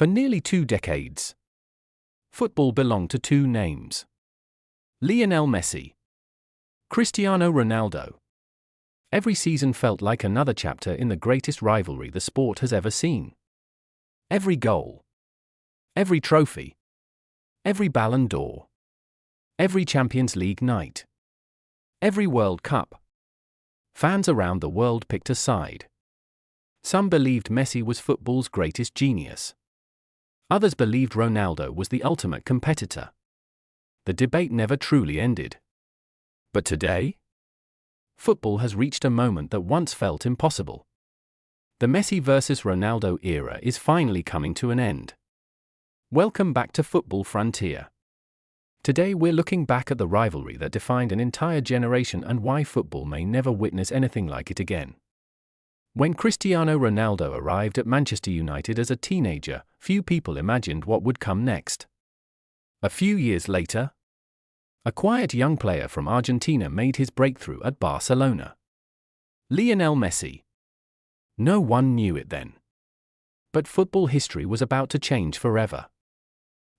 For nearly 2 decades, football belonged to two names: Lionel Messi, Cristiano Ronaldo. Every season felt like another chapter in the greatest rivalry the sport has ever seen. Every goal, every trophy, every Ballon d'Or, every Champions League night, every World Cup. Fans around the world picked a side. Some believed Messi was football's greatest genius. Others believed Ronaldo was the ultimate competitor. The debate never truly ended. But today, football has reached a moment that once felt impossible. The Messi versus Ronaldo era is finally coming to an end. Welcome back to Football Frontier. Today we're looking back at the rivalry that defined an entire generation and why football may never witness anything like it again. When Cristiano Ronaldo arrived at Manchester United as a teenager, few people imagined what would come next. A few years later, a quiet young player from Argentina made his breakthrough at Barcelona. Lionel Messi. No one knew it then. But football history was about to change forever.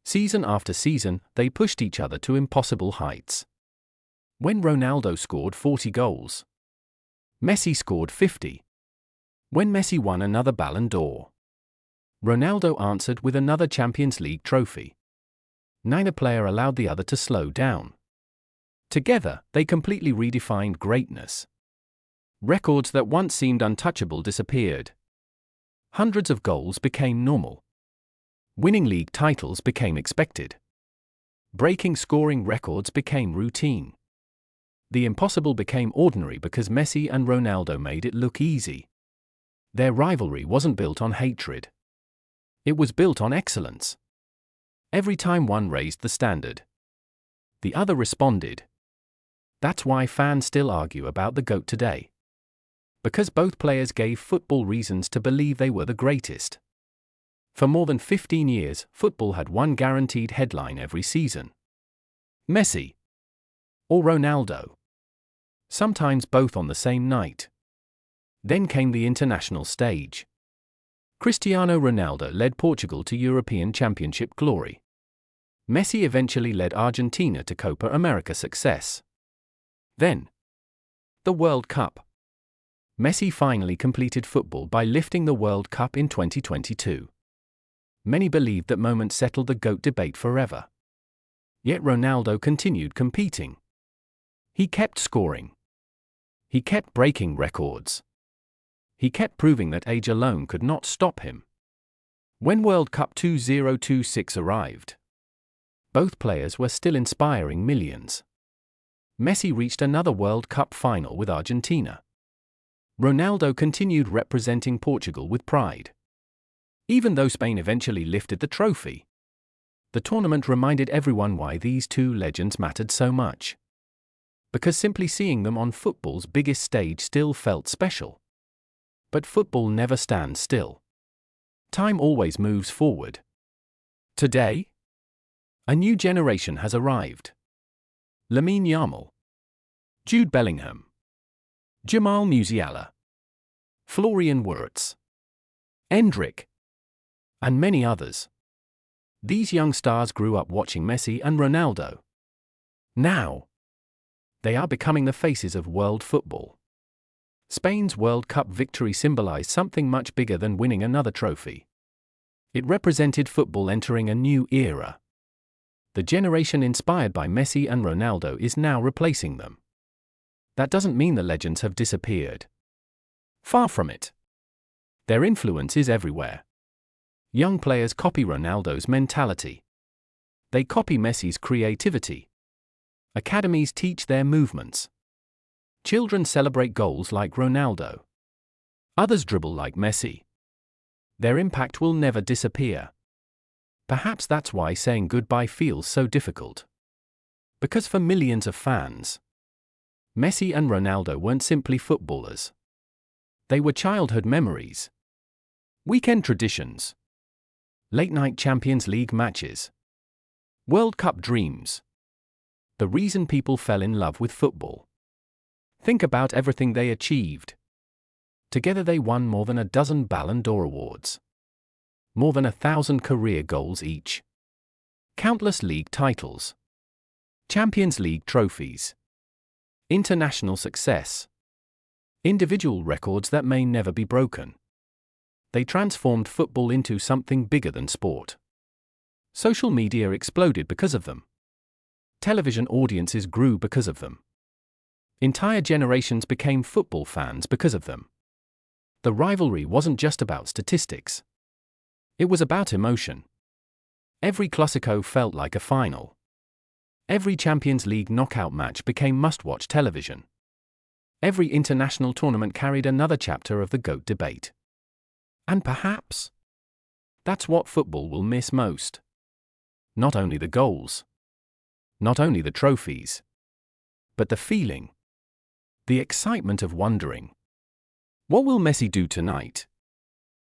Season after season, they pushed each other to impossible heights. When Ronaldo scored 40 goals, Messi scored 50. When Messi won another Ballon d'Or, Ronaldo answered with another Champions League trophy. Neither player allowed the other to slow down. Together, they completely redefined greatness. Records that once seemed untouchable disappeared. Hundreds of goals became normal. Winning league titles became expected. Breaking scoring records became routine. The impossible became ordinary because Messi and Ronaldo made it look easy. Their rivalry wasn't built on hatred. It was built on excellence. Every time one raised the standard, the other responded. That's why fans still argue about the GOAT today. Because both players gave football reasons to believe they were the greatest. For more than 15 years, football had one guaranteed headline every season: Messi or Ronaldo. Sometimes both on the same night. Then came the international stage. Cristiano Ronaldo led Portugal to European Championship glory. Messi eventually led Argentina to Copa America success. Then, the World Cup. Messi finally completed football by lifting the World Cup in 2022. Many believed that moment settled the GOAT debate forever. Yet Ronaldo continued competing. He kept scoring. He kept breaking records. He kept proving that age alone could not stop him. When World Cup 2026 arrived, both players were still inspiring millions. Messi reached another World Cup final with Argentina. Ronaldo continued representing Portugal with pride. Even though Spain eventually lifted the trophy, the tournament reminded everyone why these two legends mattered so much. Because simply seeing them on football's biggest stage still felt special. But football never stands still. Time always moves forward. Today, a new generation has arrived. Lamine Yamal, Jude Bellingham, Jamal Musiala, Florian Wirtz, Endrick, and many others. These young stars grew up watching Messi and Ronaldo. Now, they are becoming the faces of world football. Spain's World Cup victory symbolized something much bigger than winning another trophy. It represented football entering a new era. The generation inspired by Messi and Ronaldo is now replacing them. That doesn't mean the legends have disappeared. Far from it. Their influence is everywhere. Young players copy Ronaldo's mentality. They copy Messi's creativity. Academies teach their movements. Children celebrate goals like Ronaldo. Others dribble like Messi. Their impact will never disappear. Perhaps that's why saying goodbye feels so difficult. Because for millions of fans, Messi and Ronaldo weren't simply footballers. They were childhood memories, weekend traditions, late-night Champions League matches, World Cup dreams. The reason people fell in love with football. Think about everything they achieved. Together they won more than a dozen Ballon d'Or awards. More than 1,000 career goals each. Countless league titles. Champions League trophies. International success. Individual records that may never be broken. They transformed football into something bigger than sport. Social media exploded because of them. Television audiences grew because of them. Entire generations became football fans because of them. The rivalry wasn't just about statistics. It was about emotion. Every Clasico felt like a final. Every Champions League knockout match became must-watch television. Every international tournament carried another chapter of the GOAT debate. And perhaps that's what football will miss most. Not only the goals, not only the trophies, but the feeling, the excitement of wondering, what will Messi do tonight?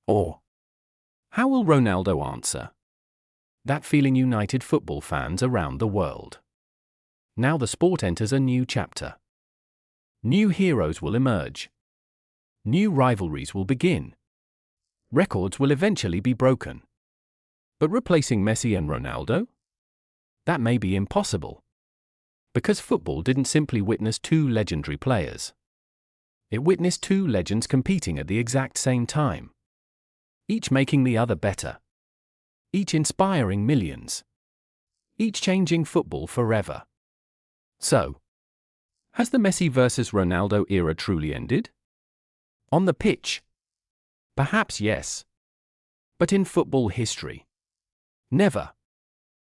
Or, how will Ronaldo answer? That feeling united football fans around the world. Now the sport enters a new chapter. New heroes will emerge. New rivalries will begin. Records will eventually be broken. But replacing Messi and Ronaldo? That may be impossible. Because football didn't simply witness two legendary players. It witnessed two legends competing at the exact same time. Each making the other better. Each inspiring millions. Each changing football forever. So, has the Messi versus Ronaldo era truly ended? On the pitch? Perhaps yes. But in football history? Never.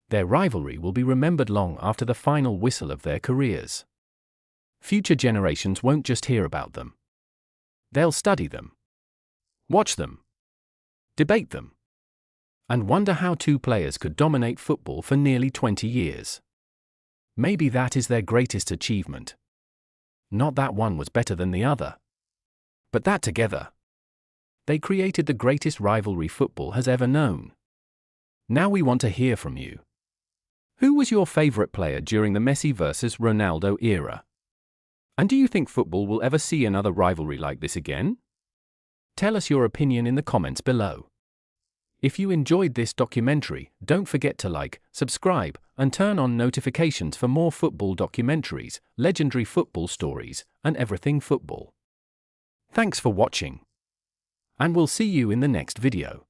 Their rivalry will be remembered long after the final whistle of their careers. Future generations won't just hear about them. They'll study them. Watch them. Debate them. And wonder how two players could dominate football for nearly 20 years. Maybe that is their greatest achievement. Not that one was better than the other. But that together, they created the greatest rivalry football has ever known. Now we want to hear from you. Who was your favorite player during the Messi versus Ronaldo era? And do you think football will ever see another rivalry like this again? Tell us your opinion in the comments below. If you enjoyed this documentary, don't forget to like, subscribe, and turn on notifications for more football documentaries, legendary football stories, and everything football. Thanks for watching. And we'll see you in the next video.